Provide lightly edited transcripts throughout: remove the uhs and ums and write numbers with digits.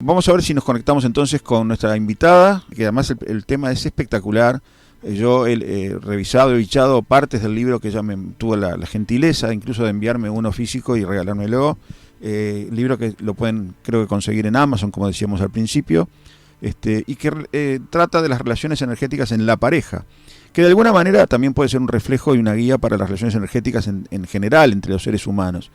vamos a ver si nos conectamos entonces con nuestra invitada, que además el tema es espectacular. Yo he revisado, he bichado partes del libro que ella me tuvo la gentileza incluso de enviarme uno físico y regalármelo. Libro que lo pueden, creo que, conseguir en Amazon, como decíamos al principio, y que trata de las relaciones energéticas en la pareja, que de alguna manera también puede ser un reflejo y una guía para las relaciones energéticas en general entre los seres humanos.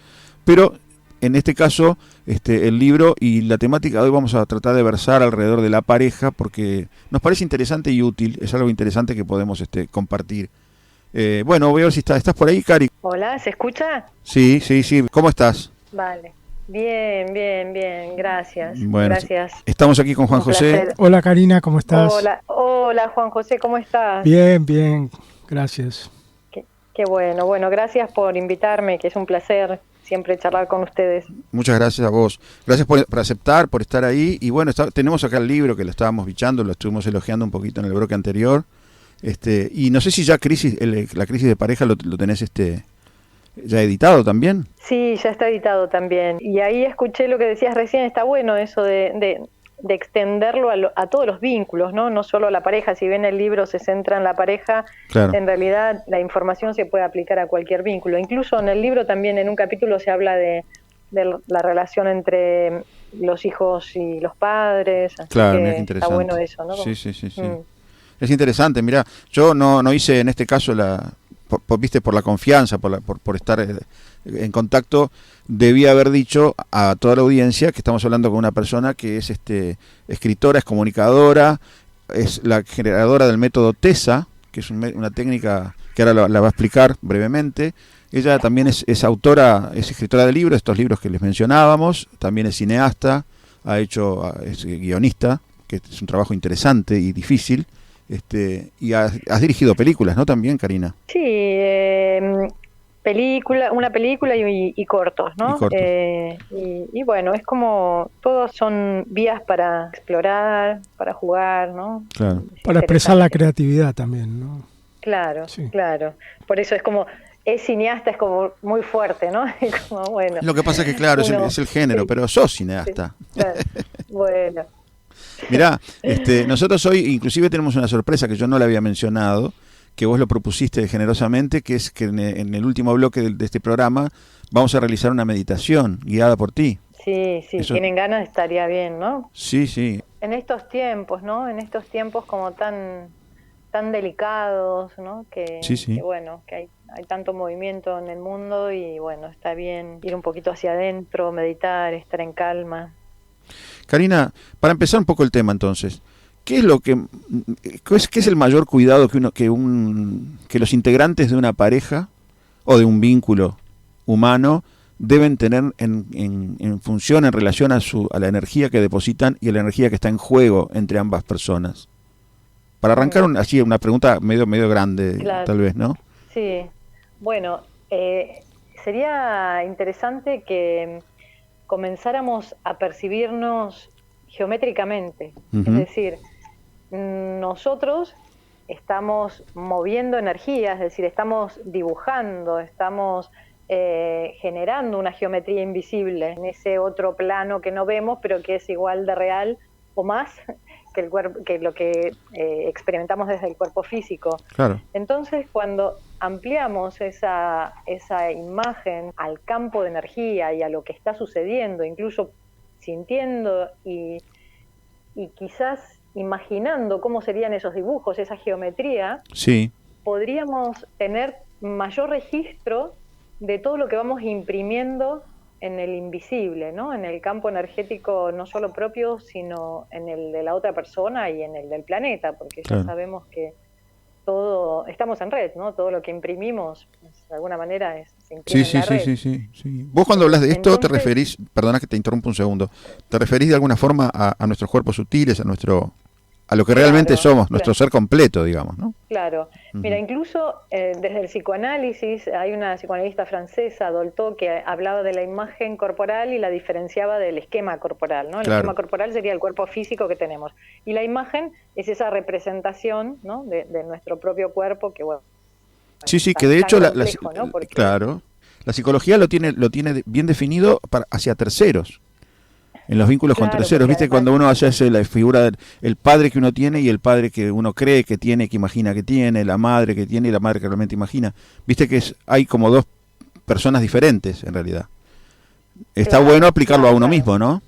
Pero en este caso, el libro y la temática de hoy vamos a tratar de versar alrededor de la pareja, porque nos parece interesante y útil, es algo interesante que podemos compartir. Bueno, voy a ver si estás por ahí, Cari. Hola, ¿se escucha? Sí, ¿cómo estás? Vale, bien, gracias. Bueno, gracias. Estamos aquí con Juan José. Placer. Hola Karina, ¿cómo estás? Hola Juan José, ¿cómo estás? Bien, gracias. Qué bueno, gracias por invitarme, que es un placer siempre charlar con ustedes. Muchas gracias a vos. Gracias por aceptar, por estar ahí. Y bueno, tenemos acá el libro que lo estábamos bichando, lo estuvimos elogiando un poquito en el bloque anterior. Y no sé si ya la crisis de pareja lo tenés ya editado también. Sí, ya está editado también. Y ahí escuché lo que decías recién, está bueno eso de extenderlo a todos los vínculos, ¿no? No solo a la pareja. Si bien el libro se centra en la pareja, claro, en realidad la información se puede aplicar a cualquier vínculo. Incluso en el libro también en un capítulo se habla de la relación entre los hijos y los padres. Así claro, que es interesante. Está bueno eso, ¿no? Sí. Es interesante, mirá, yo no hice en este caso por la confianza, por estar en contacto, debía haber dicho a toda la audiencia que estamos hablando con una persona que es escritora, es comunicadora, es la generadora del método TESA, que es una técnica que ahora la va a explicar brevemente. Ella también es autora, es escritora de libros, estos libros que les mencionábamos, también es cineasta, es guionista, que es un trabajo interesante y difícil. Y has dirigido películas, ¿no? También, Karina. Sí, una película y cortos, ¿no? Y bueno, es como, todos son vías para explorar, para jugar, ¿no? Claro. Para expresar la creatividad también, ¿no? Claro, sí. Claro. Por eso es como, es cineasta, es como muy fuerte, ¿no? Es como, bueno. Lo que pasa es que, claro, es el género, sí, pero sos cineasta. Sí, claro. Bueno. Mirá, nosotros hoy inclusive tenemos una sorpresa que yo no le había mencionado, que vos lo propusiste generosamente, que es que en el último bloque de este programa vamos a realizar una meditación guiada por ti. Sí, eso, tienen ganas, estaría bien, ¿no? Sí. En estos tiempos, ¿no? En estos tiempos como tan delicados, ¿no? Que bueno, que hay tanto movimiento en el mundo y bueno, está bien ir un poquito hacia adentro, meditar, estar en calma. Karina, para empezar un poco el tema entonces, ¿qué es el mayor cuidado que los integrantes de una pareja o de un vínculo humano deben tener en función, en relación a la energía que depositan y a la energía que está en juego entre ambas personas? Para arrancar así una pregunta medio grande, claro, tal vez, ¿no? Sí, bueno, sería interesante que comenzáramos a percibirnos geométricamente, es decir, nosotros estamos moviendo energía, es decir, estamos dibujando, estamos generando una geometría invisible en ese otro plano que no vemos, pero que es igual de real o más que lo que experimentamos desde el cuerpo físico. Claro. Entonces, cuando ampliamos esa imagen al campo de energía y a lo que está sucediendo, incluso sintiendo y quizás imaginando cómo serían esos dibujos, esa geometría, sí, podríamos tener mayor registro de todo lo que vamos imprimiendo en el invisible, ¿no? En el campo energético no solo propio, sino en el de la otra persona y en el del planeta, porque claro, ya sabemos que todo, estamos en red, ¿no? Todo lo que imprimimos, pues, de alguna manera se imprime en la red. Sí. Vos cuando hablas de esto, entonces, te referís, perdona que te interrumpa un segundo, ¿te referís de alguna forma a nuestros cuerpos sutiles, a lo que realmente somos, nuestro ser completo, digamos, ¿no? Claro. Mira, incluso desde el psicoanálisis, hay una psicoanalista francesa, Dolto, que hablaba de la imagen corporal y la diferenciaba del esquema corporal, ¿no? El esquema corporal sería el cuerpo físico que tenemos. Y la imagen es esa representación, ¿no? de nuestro propio cuerpo, que bueno. Sí, que de hecho, ¿no? Porque, claro, la psicología lo tiene bien definido hacia terceros. en los vínculos con Claro, terceros. porque ¿Viste? Cuando uno hace la figura del padre que uno tiene y el padre que uno cree que tiene, que imagina que tiene, la madre que tiene y la madre que realmente imagina. ¿Viste que hay como dos personas diferentes en realidad? Está Claro, bueno aplicarlo a uno claro. mismo, ¿no?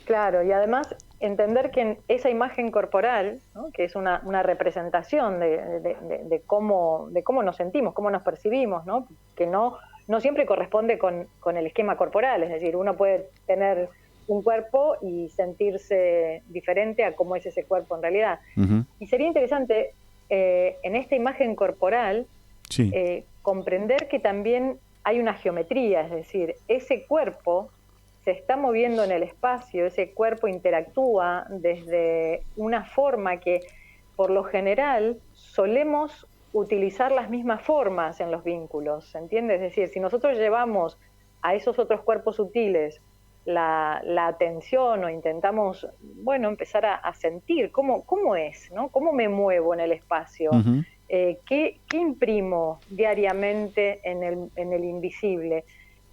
Claro, y además entender que en esa imagen corporal, ¿no? Que es una representación de cómo nos sentimos, cómo nos percibimos, ¿no? Que no siempre corresponde con el esquema corporal, es decir, uno puede tener un cuerpo y sentirse diferente a cómo es ese cuerpo en realidad. Uh-huh. Y sería interesante en esta imagen corporal Sí. comprender que también hay una geometría, es decir, ese cuerpo se está moviendo en el espacio, ese cuerpo interactúa desde una forma que por lo general solemos utilizar las mismas formas en los vínculos, ¿se entiende? Es decir, si nosotros llevamos a esos otros cuerpos sutiles la atención o intentamos, empezar a sentir cómo es, ¿no? ¿Cómo me muevo en el espacio? Uh-huh. ¿Qué imprimo diariamente en el invisible?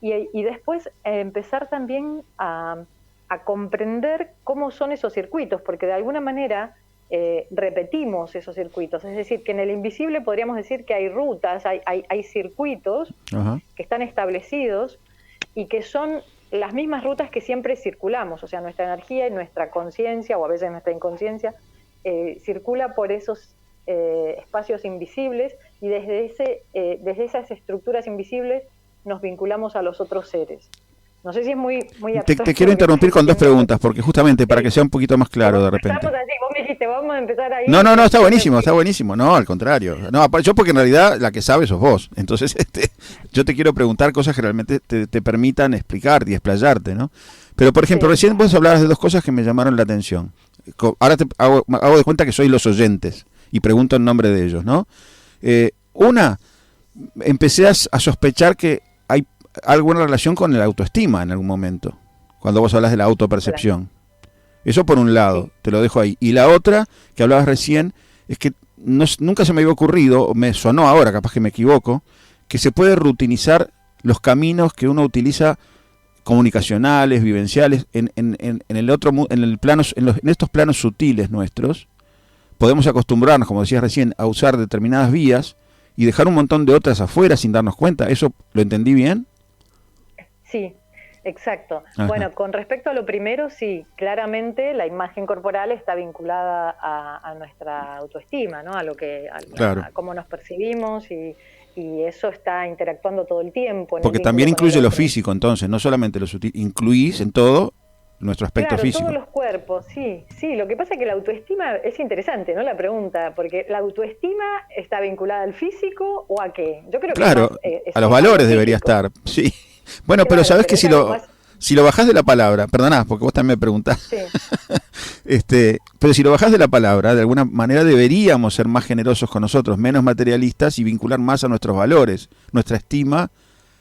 Y después empezar también a comprender cómo son esos circuitos, porque de alguna manera repetimos esos circuitos. Es decir, que en el invisible podríamos decir que hay rutas, hay circuitos Uh-huh. que están establecidos y que son las mismas rutas que siempre circulamos. O sea, nuestra energía y nuestra conciencia, o a veces nuestra inconsciencia, circula por esos espacios invisibles y desde esas estructuras invisibles nos vinculamos a los otros seres. No sé si es muy abstracto. Te quiero interrumpir con dos preguntas, porque justamente para que sea un poquito más claro de repente. Estamos así, vos me dijiste, vamos a empezar ahí. No, está buenísimo. No, al contrario. No, yo porque en realidad la que sabe sos vos. Entonces, yo te quiero preguntar cosas que realmente te permitan explicar y explayarte, ¿no? Pero, por ejemplo, Sí. recién vos hablabas de dos cosas que me llamaron la atención. Ahora hago de cuenta que soy los oyentes y pregunto en nombre de ellos, ¿no? Una, empecé a sospechar que hay alguna relación con la autoestima en algún momento, cuando vos hablas de la autopercepción. Eso por un lado, Sí. te lo dejo ahí. Y la otra, que hablabas recién, es que nunca se me había ocurrido, o me sonó ahora, capaz que me equivoco, que se puede rutinizar los caminos que uno utiliza comunicacionales, vivenciales, en el otro, en el plano, en estos planos sutiles nuestros. Podemos acostumbrarnos, como decías recién, a usar determinadas vías y dejar un montón de otras afuera sin darnos cuenta. ¿Eso lo entendí bien? Sí, exacto. Ajá. Bueno, con respecto a lo primero, sí, claramente la imagen corporal está vinculada a nuestra autoestima, ¿no? Claro. A cómo nos percibimos y eso está interactuando todo el tiempo. Porque también incluye lo físico, entonces, no solamente lo sutil, incluís en todo nuestro aspecto claro, físico. Todos los cuerpos, sí. Lo que pasa es que la autoestima es interesante, ¿no? La pregunta, porque la autoestima está vinculada al físico o a qué. Yo creo que Claro, es a los algo valores debería físico. estar, sí. Bueno, Claro, pero sabes que pero es algo más- si lo bajás de la palabra, perdoná, porque vos también me preguntás, Sí. pero si lo bajás de la palabra, de alguna manera deberíamos ser más generosos con nosotros, menos materialistas y vincular más a nuestros valores, nuestra estima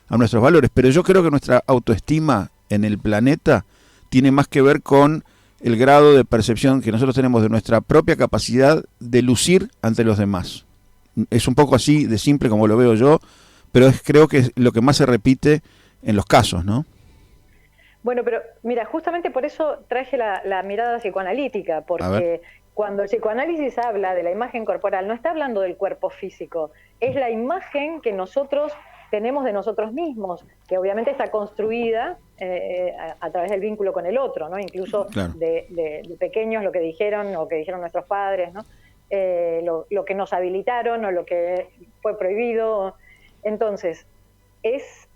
a nuestros valores. Pero yo creo que nuestra autoestima en el planeta tiene más que ver con el grado de percepción que nosotros tenemos de nuestra propia capacidad de lucir ante los demás. Es un poco así de simple como lo veo yo, pero creo que es lo que más se repite en los casos, ¿no? Bueno, pero mira, justamente por eso traje la mirada psicoanalítica, porque cuando el psicoanálisis habla de la imagen corporal, no está hablando del cuerpo físico, es la imagen que nosotros tenemos de nosotros mismos, que obviamente está construida a través del vínculo con el otro, ¿no? Incluso Claro. de pequeños, lo que dijeron o que dijeron nuestros padres, ¿no? Lo que nos habilitaron o lo que fue prohibido. Entonces,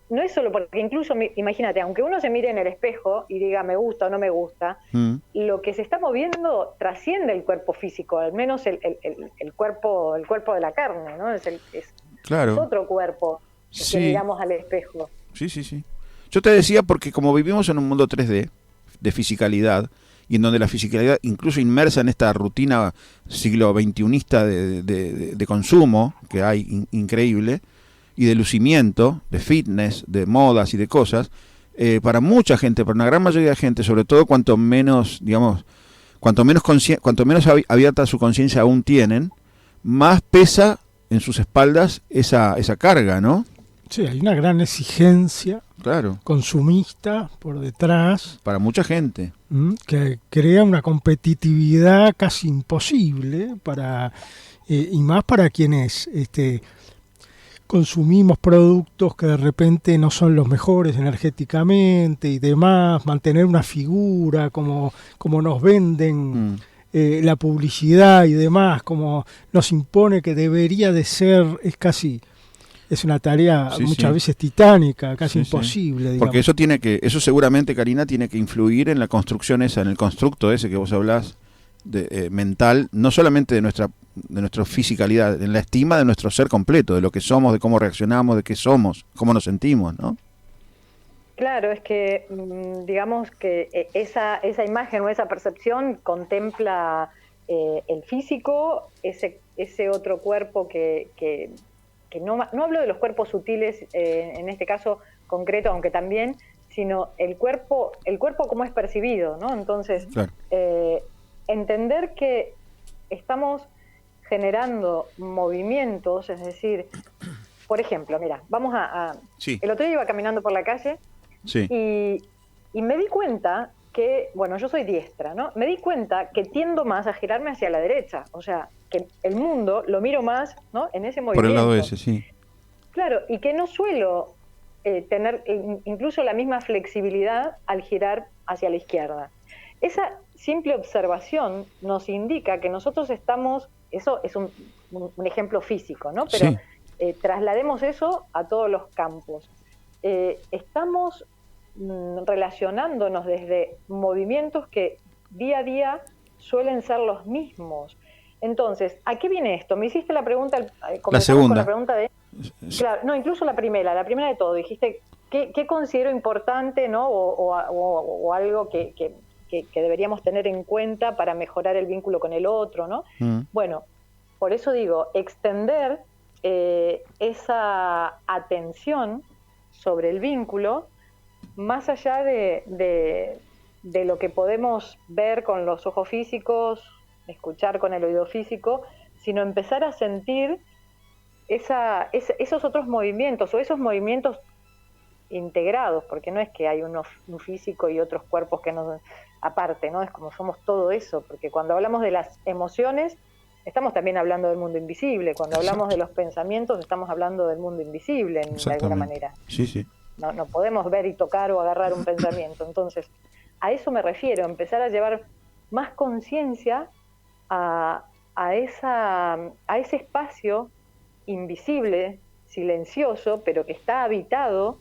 no es solo porque incluso, imagínate, aunque uno se mire en el espejo y diga me gusta o no me gusta, lo que se está moviendo trasciende el cuerpo físico, al menos el cuerpo de la carne, ¿no? Es Claro. otro cuerpo Sí. que miramos al espejo. Sí. Yo te decía porque como vivimos en un mundo 3D, de fisicalidad, y en donde la fisicalidad, incluso inmersa en esta rutina siglo XXIista de consumo que hay increíble, y de lucimiento, de fitness, de modas y de cosas, para mucha gente, para una gran mayoría de gente, sobre todo cuanto menos abierta su conciencia aún tienen, más pesa en sus espaldas esa carga, ¿no? Sí, hay una gran exigencia Claro, consumista por detrás, para mucha gente. que crea una competitividad casi imposible y más para quienes consumimos productos que de repente no son los mejores energéticamente y demás, mantener una figura como nos venden la publicidad y demás, como nos impone que debería de ser, es una tarea muchas veces titánica, casi imposible, digamos. Porque eso seguramente, Karina, tiene que influir en la construcción esa, en el constructo ese que vos hablás, mental, no solamente de nuestra fisicalidad, en la estima de nuestro ser completo, de lo que somos, de cómo reaccionamos, de qué somos, cómo nos sentimos, ¿no? Claro, es que digamos que esa imagen o esa percepción contempla el físico, ese otro cuerpo que no hablo de los cuerpos sutiles en este caso concreto, aunque también, sino el cuerpo como es percibido, ¿no? Entonces, claro. Entender que estamos generando movimientos, es decir, por ejemplo, mira, vamos Sí. El otro día iba caminando por la calle y me di cuenta que, bueno, yo soy diestra, ¿no? Me di cuenta que tiendo más a girarme hacia la derecha, o sea, que el mundo lo miro más, ¿no? En ese movimiento. Por el lado ese, sí. Claro, y que no suelo tener incluso la misma flexibilidad al girar hacia la izquierda. Esa simple observación nos indica que nosotros estamos, eso es un ejemplo físico, ¿no? Pero traslademos eso a todos los campos. Estamos relacionándonos desde movimientos que día a día suelen ser los mismos. Entonces, ¿a qué viene esto? Me hiciste la pregunta, la segunda. con la pregunta de... Claro, no, incluso la primera de todo, dijiste, ¿qué considero importante, ¿no? O algo que deberíamos tener en cuenta para mejorar el vínculo con el otro, ¿no? Bueno, por eso digo, extender esa atención sobre el vínculo más allá de lo que podemos ver con los ojos físicos, escuchar con el oído físico, sino empezar a sentir esos otros movimientos o esos movimientos integrados, porque no es que hay un físico y otros cuerpos que nos aparte, ¿no? Es como somos todo eso, porque cuando hablamos de las emociones estamos también hablando del mundo invisible, cuando hablamos de los pensamientos estamos hablando del mundo invisible de alguna manera. Sí. No podemos ver y tocar o agarrar un pensamiento. Entonces, a eso me refiero, empezar a llevar más conciencia a ese espacio invisible, silencioso, pero que está habitado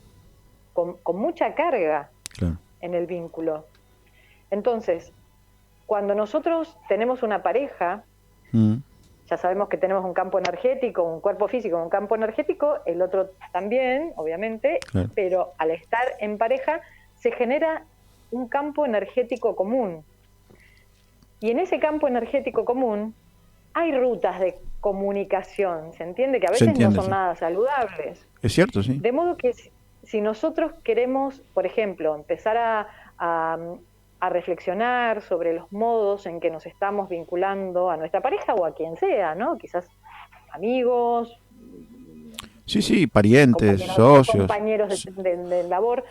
con mucha carga en el vínculo. Entonces, cuando nosotros tenemos una pareja, ya sabemos que tenemos un campo energético, un cuerpo físico, un campo energético, el otro también, obviamente, pero al estar en pareja se genera un campo energético común. Y en ese campo energético común hay rutas de comunicación, ¿se entiende? Que a veces no son nada saludables. Es cierto, sí. De modo que si nosotros queremos, por ejemplo, empezar a reflexionar sobre los modos en que nos estamos vinculando a nuestra pareja o a quien sea, ¿no? Quizás amigos. Sí, parientes, socios. Compañeros de labor.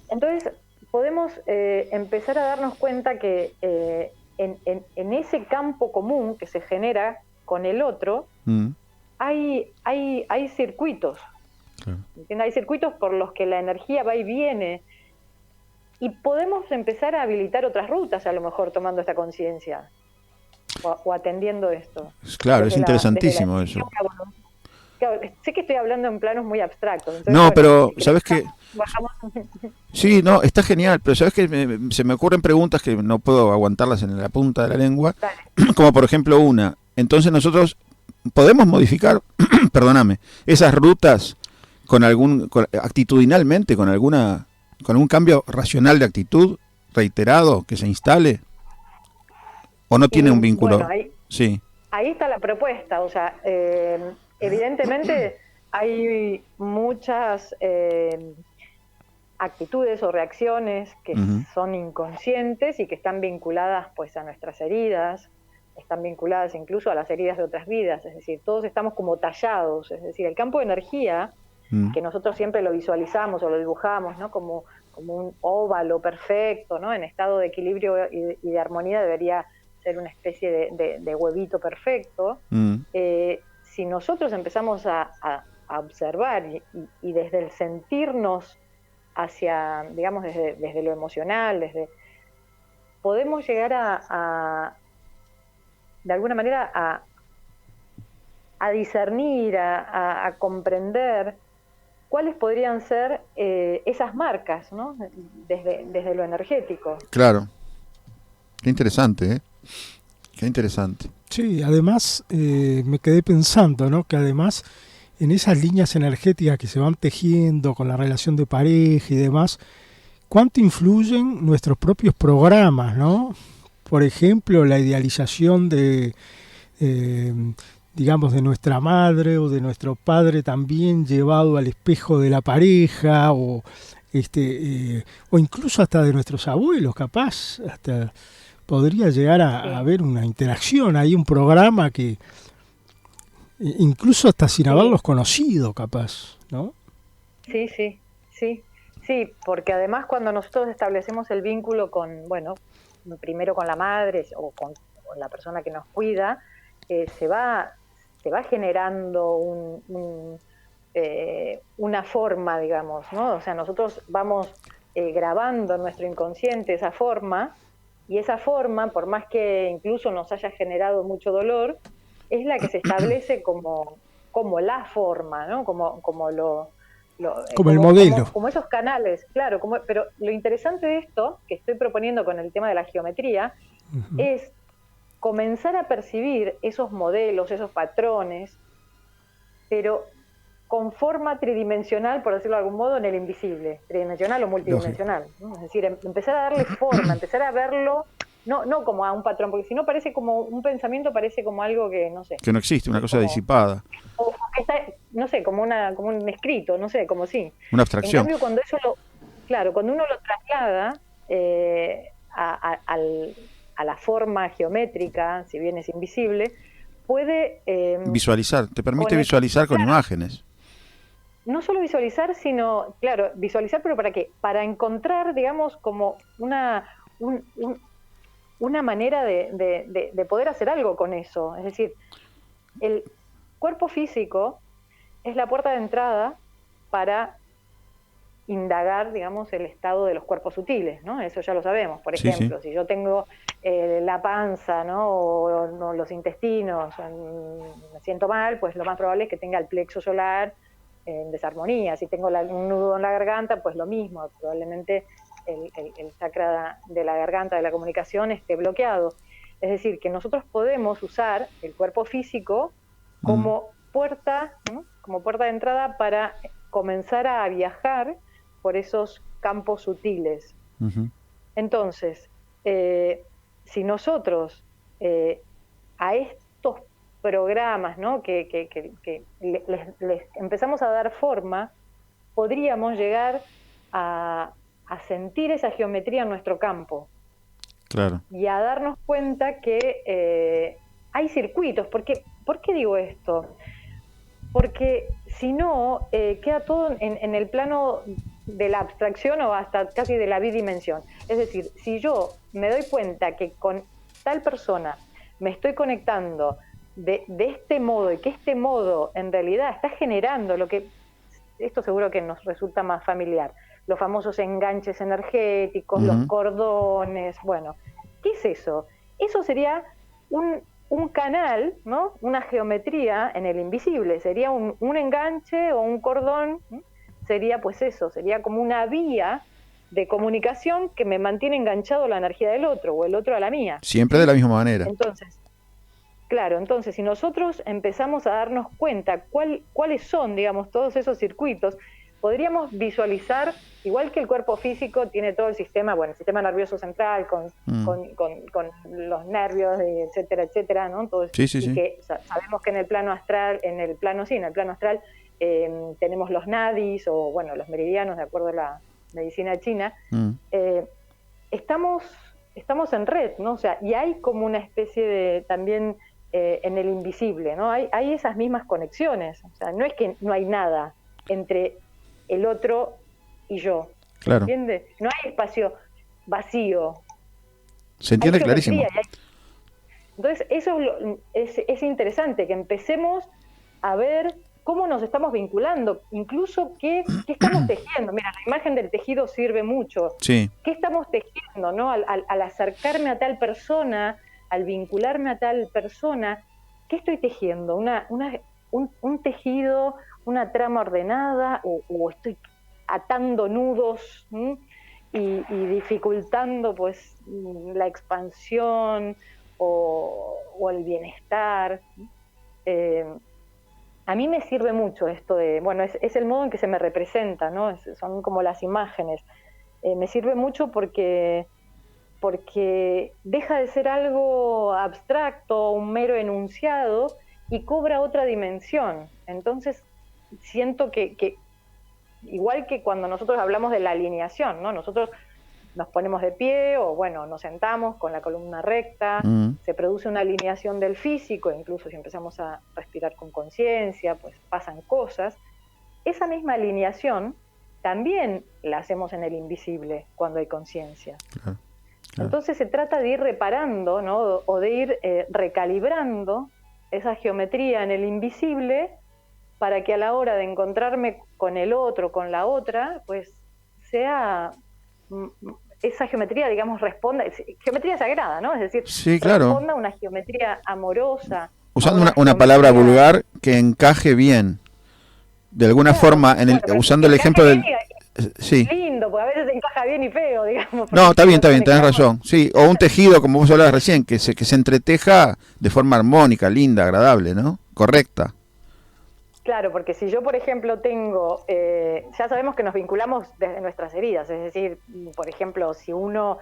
Entonces, podemos empezar a darnos cuenta que en ese campo común que se genera con el otro, hay circuitos. Claro. Hay circuitos por los que la energía va y viene. Y podemos empezar a habilitar otras rutas, a lo mejor tomando esta conciencia o atendiendo esto. Claro, es interesantísimo eso. Claro, sé que estoy hablando en planos muy abstractos. Entonces, no, pero ¿sabes qué? Bajamos. Sí, no, está genial, pero ¿sabes qué? Se me ocurren preguntas que no puedo aguantarlas en la punta de la lengua. Dale. Como por ejemplo una. Entonces nosotros podemos modificar, perdóname, esas rutas actitudinalmente, con un cambio racional de actitud reiterado que se instale, o no tiene un vínculo. Bueno, ahí está la propuesta, o sea, evidentemente hay muchas actitudes o reacciones que son inconscientes y que están vinculadas pues a nuestras heridas, están vinculadas incluso a las heridas de otras vidas, es decir, todos estamos como tallados, es decir, el campo de energía que nosotros siempre lo visualizamos o lo dibujamos, ¿no? Como un óvalo perfecto, ¿no? En estado de equilibrio y de armonía debería ser una especie de huevito perfecto. Si nosotros empezamos a observar y desde el sentirnos hacia, digamos, desde lo emocional, podemos llegar de alguna manera a discernir, a comprender cuáles podrían ser esas marcas, ¿no? Desde lo energético. Claro. Qué interesante, ¿eh? Qué interesante. Sí, además me quedé pensando, ¿no? Que además en esas líneas energéticas que se van tejiendo con la relación de pareja y demás, ¿cuánto influyen nuestros propios programas, ¿no? Por ejemplo, la idealización digamos, de nuestra madre o de nuestro padre también llevado al espejo de la pareja, o incluso hasta de nuestros abuelos, capaz, hasta podría llegar a haber una interacción, hay un programa que incluso hasta sin haberlos conocido, capaz, ¿no? Sí, porque además cuando nosotros establecemos el vínculo primero con la madre o con la persona que nos cuida, se va generando una forma, digamos, ¿no? O sea, nosotros vamos grabando en nuestro inconsciente esa forma, y esa forma, por más que incluso nos haya generado mucho dolor, es la que se establece como la forma, ¿no? Como el modelo. Como esos canales, claro. Pero lo interesante de esto, que estoy proponiendo con el tema de la geometría, es comenzar a percibir esos modelos, esos patrones, pero con forma tridimensional, por decirlo de algún modo, en el invisible, tridimensional o multidimensional, ¿no? Es decir, empezar a darle forma, empezar a verlo, no como a un patrón, porque si no parece como un pensamiento, parece como algo que, no sé. Que no existe, una cosa disipada. O que está, no sé, como un escrito, no sé, como sí. Una abstracción. En cambio, cuando uno lo traslada a la forma geométrica, si bien es invisible, puede visualizar, te permite visualizar con imágenes. No solo visualizar, sino, claro, visualizar, pero ¿para qué? Para encontrar, digamos, como una manera de poder hacer algo con eso. Es decir, el cuerpo físico es la puerta de entrada para indagar, digamos, el estado de los cuerpos sutiles, ¿no? Eso ya lo sabemos. Por ejemplo, si yo tengo la panza, ¿no? O los intestinos, me siento mal, pues lo más probable es que tenga el plexo solar en desarmonía. Si tengo un nudo en la garganta, pues lo mismo, probablemente el chakra de la garganta, de la comunicación, esté bloqueado. Es decir, que nosotros podemos usar el cuerpo físico como puerta, ¿no? Como puerta de entrada para comenzar a viajar por esos campos sutiles. Entonces, si nosotros a estos programas, ¿no? que les empezamos a dar forma, podríamos llegar a sentir esa geometría en nuestro campo. Claro. Y a darnos cuenta que hay circuitos. ¿Por qué digo esto? Porque si no, queda todo en el plano de la abstracción o hasta casi de la bidimensión. Es decir, si yo me doy cuenta que con tal persona me estoy conectando de este modo, y que este modo en realidad está generando esto seguro que nos resulta más familiar, los famosos enganches energéticos, los cordones, bueno, ¿qué es eso? Eso sería un canal, ¿no? Una geometría en el invisible, sería un enganche o un cordón, ¿sí? Sería pues eso, sería como una vía de comunicación que me mantiene enganchado a la energía del otro o el otro a la mía. Siempre de la misma manera. Entonces, si nosotros empezamos a darnos cuenta cuáles son, digamos, todos esos circuitos, podríamos visualizar, igual que el cuerpo físico tiene todo el sistema nervioso central con los nervios, etcétera, etcétera, ¿no? Todo, sí. Y que sabemos que en el plano astral tenemos los nadis o, bueno, los meridianos, de acuerdo a la medicina china. Estamos en red, ¿no? O sea, y hay como una especie de también en el invisible, ¿no? Hay esas mismas conexiones. O sea, no es que no hay nada. entre el otro y yo. Claro. ¿Entiende? No hay espacio vacío. Se entiende clarísimo. Entonces, eso es interesante, que empecemos a ver cómo nos estamos vinculando, incluso qué estamos tejiendo. Mira, la imagen del tejido sirve mucho. Sí. ¿Qué estamos tejiendo, no? Al acercarme a tal persona, al vincularme a tal persona, ¿qué estoy tejiendo? Un tejido, una trama ordenada, o estoy atando nudos y dificultando pues la expansión o el bienestar. A mí me sirve mucho esto de, bueno, es el modo en que se me representa, ¿no? Son como las imágenes. Me sirve mucho porque deja de ser algo abstracto, un mero enunciado, y cobra otra dimensión. Entonces, siento que igual que cuando nosotros hablamos de la alineación, ¿no? Nosotros nos ponemos de pie o, bueno, nos sentamos con la columna recta, se produce una alineación del físico, incluso si empezamos a respirar con conciencia, pues pasan cosas. Esa misma alineación también la hacemos en el invisible cuando hay conciencia. Claro. Entonces se trata de ir reparando, ¿no? O de ir recalibrando esa geometría en el invisible para que a la hora de encontrarme con el otro, con la otra, pues sea esa geometría, digamos, responda, geometría sagrada, ¿no? Es decir, sí, claro, responda a una geometría amorosa. Usando una palabra vulgar que encaje bien, de alguna forma, usando el ejemplo del... Sí. Lindo, porque a veces encaja bien y feo, digamos. No, está bien, tenés razón. Sí, o un tejido, como vos hablabas recién, que se entreteja de forma armónica, linda, agradable, ¿no? Correcta. Claro, porque si yo, por ejemplo, tengo, ya sabemos que nos vinculamos desde nuestras heridas, es decir, por ejemplo, si uno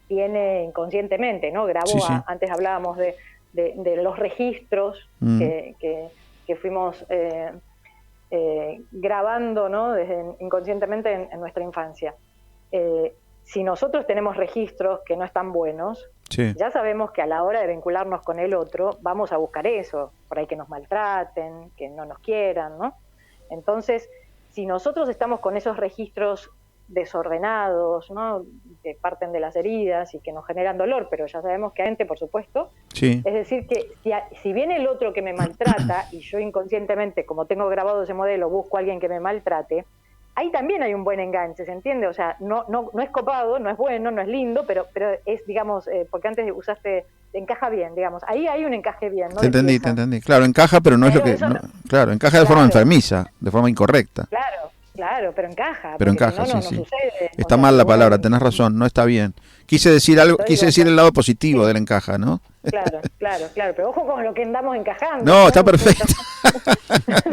tiene inconscientemente, ¿no? Grabó, sí. Antes hablábamos de los registros que fuimos grabando, ¿no? Inconscientemente en nuestra infancia. Si nosotros tenemos registros que no están buenos, sí, ya sabemos que a la hora de vincularnos con el otro vamos a buscar eso, por ahí que nos maltraten, que no nos quieran, ¿no? Entonces, si nosotros estamos con esos registros desordenados, ¿no? Que parten de las heridas y que nos generan dolor, pero ya sabemos que antes, por supuesto, sí. Es decir, que si viene el otro que me maltrata y yo inconscientemente, como tengo grabado ese modelo, busco a alguien que me maltrate, ahí también hay un buen enganche, ¿se entiende? O sea, no es copado, no es bueno, no es lindo, pero es, digamos, porque antes usaste, encaja bien, digamos. Ahí hay un encaje bien, ¿no? Te entendí. Claro, encaja, pero no es lo que... No, claro, encaja de forma enfermiza, de forma incorrecta. Claro, pero encaja. Pero encaja, no, sí. No sucede. Está mal la palabra, tenés razón, no está bien. Quise decir el lado positivo del encaja, ¿no? Claro, pero ojo con lo que andamos encajando. No, está perfecto.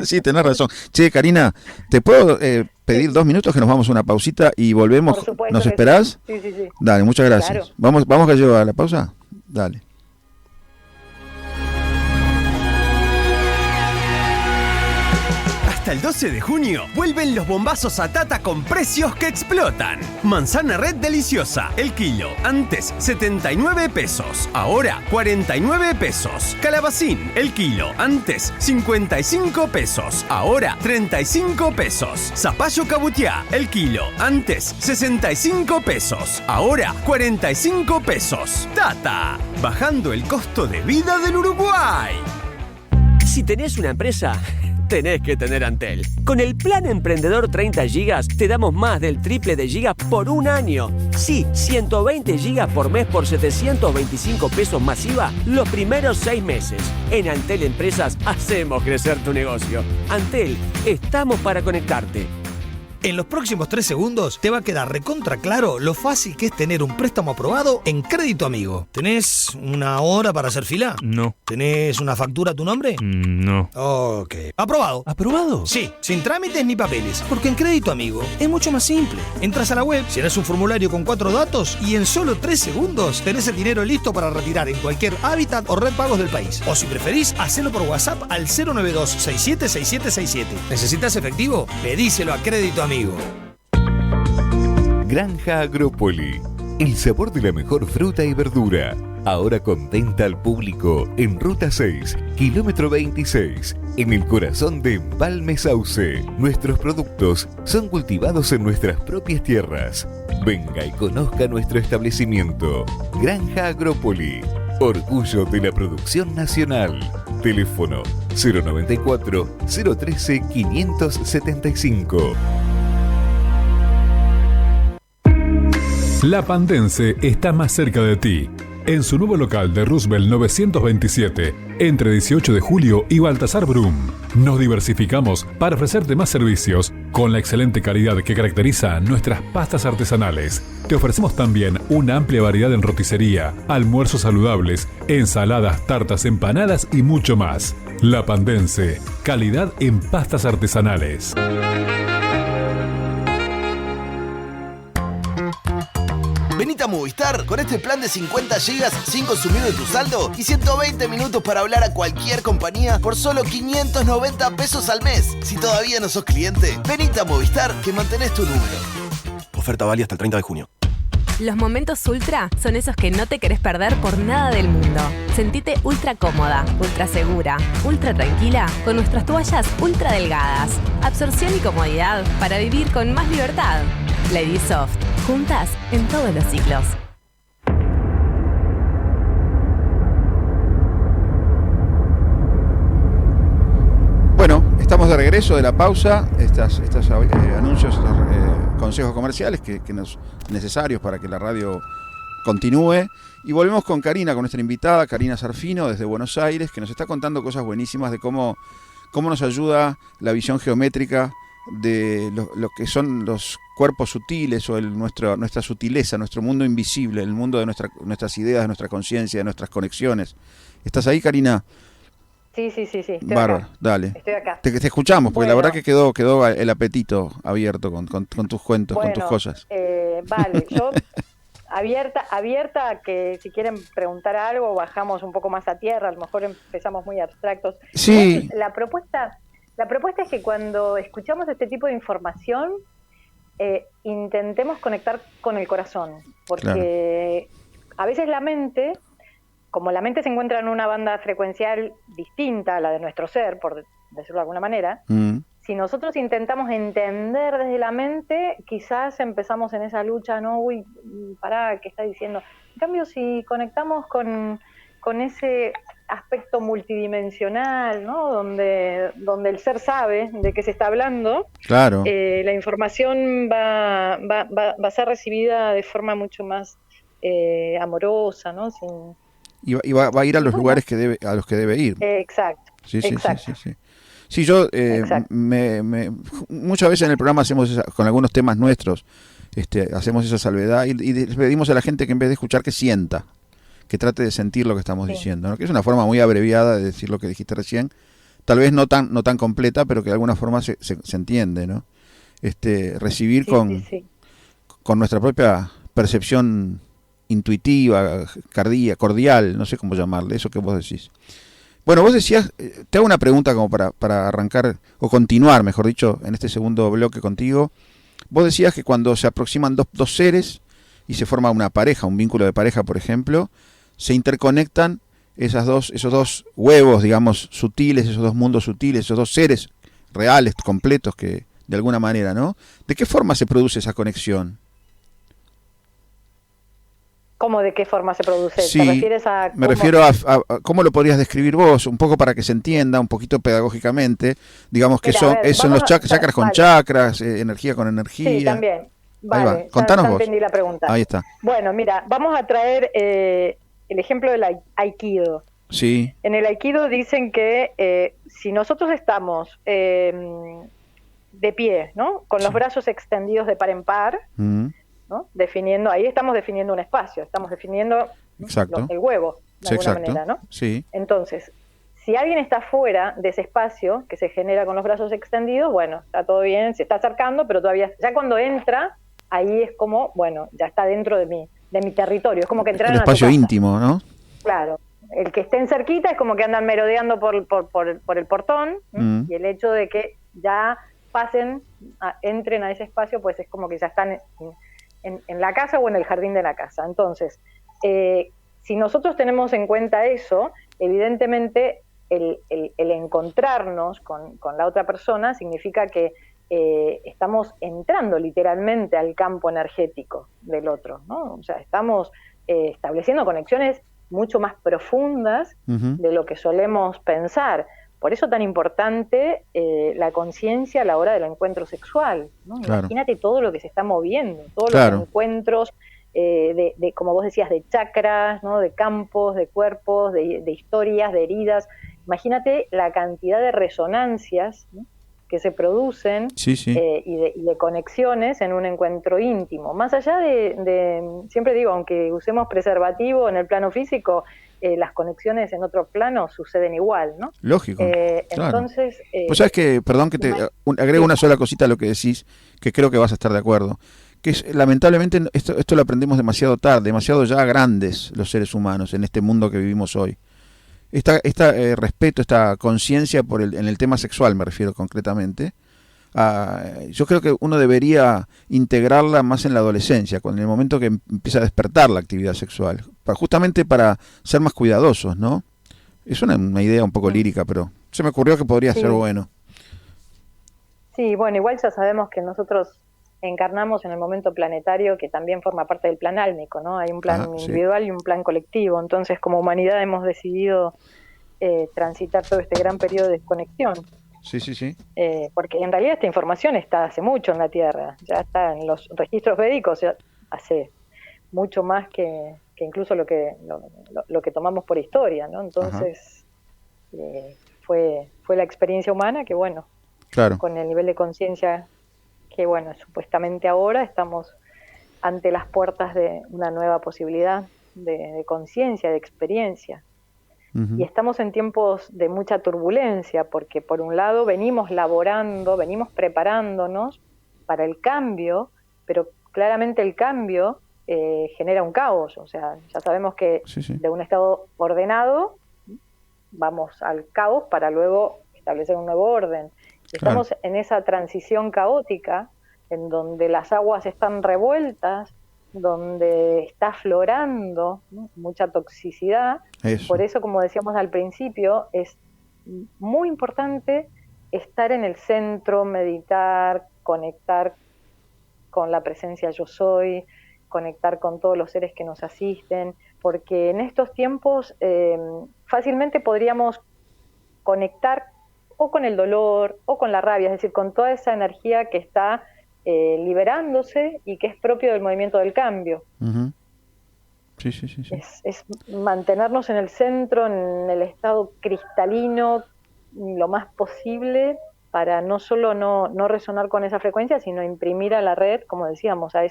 Sí, tenés razón. Che, Karina, ¿te puedo pedir 2 minutos que nos vamos a una pausita y volvemos? ¿Nos esperás? Sí. Dale, muchas gracias. Claro. ¿Vamos que lleva a la pausa? Dale. Hasta el 12 de junio vuelven los bombazos a Tata con precios que explotan. Manzana red deliciosa, el kilo. Antes 79 pesos, ahora 49 pesos. Calabacín, el kilo. Antes 55 pesos, ahora 35 pesos. Zapallo cabutiá, el kilo. Antes 65 pesos, ahora 45 pesos. Tata, bajando el costo de vida del Uruguay. Si tenés una empresa, tenés que tener Antel. Con el plan Emprendedor 30 GB te damos más del triple de gigas por un año. Sí, 120 GB por mes por 725 pesos masiva los primeros 6 meses. En Antel Empresas hacemos crecer tu negocio. Antel, estamos para conectarte. En los próximos 3 segundos te va a quedar recontra claro lo fácil que es tener un préstamo aprobado en Crédito Amigo. ¿Tenés una hora para hacer fila? No. ¿Tenés una factura a tu nombre? No. Ok. ¿Aprobado? ¿Aprobado? Sí, sin trámites ni papeles, porque en Crédito Amigo es mucho más simple. Entras a la web, llenas un formulario con 4 datos y en solo 3 segundos tenés el dinero listo para retirar en cualquier hábitat o red pagos del país. O si preferís, hacelo por WhatsApp al 092-676767. ¿Necesitas efectivo? Pedíselo a Crédito Amigo. Granja Agrópoli. el sabor de la mejor fruta y verdura. Ahora con venta al público en Ruta 6, kilómetro 26, en el corazón de Empalme Sauce. Nuestros productos son cultivados en nuestras propias tierras. Venga y conozca nuestro establecimiento. Granja Agrópoli, orgullo de la producción nacional. Teléfono 094-013-575. La Pandense está más cerca de ti. En su nuevo local de Roosevelt 927, entre 18 de julio y Baltasar Brum. Nos diversificamos para ofrecerte más servicios con la excelente calidad que caracteriza nuestras pastas artesanales. Te ofrecemos también una amplia variedad en roticería, almuerzos saludables, ensaladas, tartas, empanadas y mucho más. La Pandense, calidad en pastas artesanales. Venite a Movistar con este plan de 50 GB sin consumir de tu saldo y 120 minutos para hablar a cualquier compañía por solo 590 pesos al mes. Si todavía no sos cliente, venite a Movistar que mantenés tu número. Oferta válida hasta el 30 de junio. Los momentos ultra son esos que no te querés perder por nada del mundo. Sentite ultra cómoda, ultra segura, ultra tranquila con nuestras toallas ultra delgadas. Absorción y comodidad para vivir con más libertad. Lady Soft, juntas en todos los ciclos. Bueno, estamos de regreso de la pausa. Estos anuncios, estos consejos comerciales que nos necesarios para que la radio continúe. Y volvemos con Karina, con nuestra invitada, Karina Zarfino, desde Buenos Aires, que nos está contando cosas buenísimas de cómo nos ayuda la visión geométrica de lo que son los cuerpos sutiles o nuestra sutileza, nuestro mundo invisible, el mundo de nuestras ideas, de nuestra conciencia, de nuestras conexiones. ¿Estás ahí, Karina? Sí. Estoy Bárbaro, acá. dale. Estoy acá. Te escuchamos, porque bueno, la verdad que quedó el apetito abierto con tus cuentos, bueno, con tus cosas. Vale, yo abierta a que si quieren preguntar algo, bajamos un poco más a tierra, a lo mejor empezamos muy abstractos. Sí. La propuesta es que cuando escuchamos este tipo de información, intentemos conectar con el corazón, porque a veces como la mente se encuentra en una banda frecuencial distinta a la de nuestro ser, por decirlo de alguna manera, si nosotros intentamos entender desde la mente, quizás empezamos en esa lucha, ¿no? Uy, pará, ¿qué está diciendo? En cambio, si conectamos con ese aspecto multidimensional, ¿no? Donde el ser sabe de qué se está hablando, claro. La información va a ser recibida de forma mucho más amorosa, ¿no? Y va a ir a los lugares a los que debe ir. Exacto. Sí. Sí, yo muchas veces en el programa hacemos con algunos temas nuestros, hacemos esa salvedad y le pedimos a la gente que en vez de escuchar que sienta, que trate de sentir lo que estamos diciendo, ¿no? Que es una forma muy abreviada de decir lo que dijiste recién, tal vez no tan completa, pero que de alguna forma se entiende, ¿no? Recibir con nuestra propia percepción intuitiva, cordial, no sé cómo llamarle, eso que vos decís. Bueno, vos decías, te hago una pregunta como para arrancar, o continuar, mejor dicho, en este segundo bloque contigo. Vos decías que cuando se aproximan dos seres y se forma una pareja, un vínculo de pareja, por ejemplo, se interconectan esos dos huevos, digamos, sutiles, esos dos mundos sutiles, esos dos seres reales, completos, que de alguna manera, ¿no? ¿De qué forma se produce esa conexión? ¿Cómo de qué forma se produce? Sí, ¿Te refieres a me refiero a cómo lo podrías describir vos, un poco para que se entienda, un poquito pedagógicamente, digamos que son los chakras con chakras, energía con energía. Sí, también. Vale, contanos ya vos. entendí la pregunta. Ahí está. Bueno, mira, vamos a traer el ejemplo del Aikido. Sí. En el Aikido dicen que si nosotros estamos de pie, ¿no? Con los brazos extendidos de par en par, ¿no? Ahí estamos definiendo un espacio, estamos definiendo el huevo, de alguna manera, ¿no? Sí. Entonces, si alguien está fuera de ese espacio que se genera con los brazos extendidos, bueno, está todo bien, se está acercando, pero todavía, ya cuando entra, ahí es como, bueno, ya está dentro de mi territorio, es como que entraron el espacio íntimo, ¿no? Claro. El que estén cerquita es como que andan merodeando por el portón, y el hecho de que ya entren a ese espacio, pues es como que ya están en la casa o en el jardín de la casa. Entonces, si nosotros tenemos en cuenta eso, evidentemente el encontrarnos con la otra persona significa que estamos entrando literalmente al campo energético del otro, ¿no? O sea, estamos estableciendo conexiones mucho más profundas de lo que solemos pensar. Por eso tan importante la conciencia a la hora del encuentro sexual, ¿no? Claro. Imagínate todo lo que se está moviendo, todos los encuentros de, como vos decías, de chakras, ¿no? De campos, de cuerpos, de historias, de heridas. Imagínate la cantidad de resonancias, ¿no? Que se producen y de conexiones en un encuentro íntimo. Más allá siempre digo, aunque usemos preservativo en el plano físico, las conexiones en otro plano suceden igual, ¿no? Lógico, claro. Entonces... pues sabes que, perdón que te agrego una sola cosita a lo que decís, que creo que vas a estar de acuerdo, que es, lamentablemente esto lo aprendemos demasiado tarde, demasiado ya grandes los seres humanos en este mundo que vivimos hoy. Respeto, esta conciencia en el tema sexual, me refiero concretamente, yo creo que uno debería integrarla más en la adolescencia, en el momento que empieza a despertar la actividad sexual, justamente para ser más cuidadosos, ¿no? Es una idea un poco lírica, pero se me ocurrió que podría ser bueno. Sí, bueno, igual ya sabemos que nosotros encarnamos en el momento planetario, que también forma parte del plan álmico, ¿no? Hay un plan individual y un plan colectivo. Entonces, como humanidad hemos decidido transitar todo este gran periodo de desconexión. Sí. Porque en realidad esta información está hace mucho en la Tierra, ya está en los registros védicos, ya hace mucho más que incluso lo que tomamos por historia, ¿no? Entonces, fue la experiencia humana que, bueno, claro, con el nivel de conciencia que, bueno, supuestamente ahora estamos ante las puertas de una nueva posibilidad de conciencia, de experiencia. Y estamos en tiempos de mucha turbulencia, porque por un lado venimos preparándonos para el cambio, pero claramente el cambio genera un caos. O sea, ya sabemos que de un estado ordenado vamos al caos para luego establecer un nuevo orden. Estamos en esa transición caótica en donde las aguas están revueltas, donde está aflorando, ¿no? Mucha toxicidad. Por eso, como decíamos al principio, es muy importante estar en el centro, meditar, conectar con la presencia yo soy, conectar con todos los seres que nos asisten, porque en estos tiempos fácilmente podríamos conectar o con el dolor o con la rabia, es decir, con toda esa energía que está liberándose y que es propio del movimiento del cambio. Sí. Es mantenernos en el centro, en el estado cristalino lo más posible, para no solo no resonar con esa frecuencia, sino imprimir a la red, como decíamos, a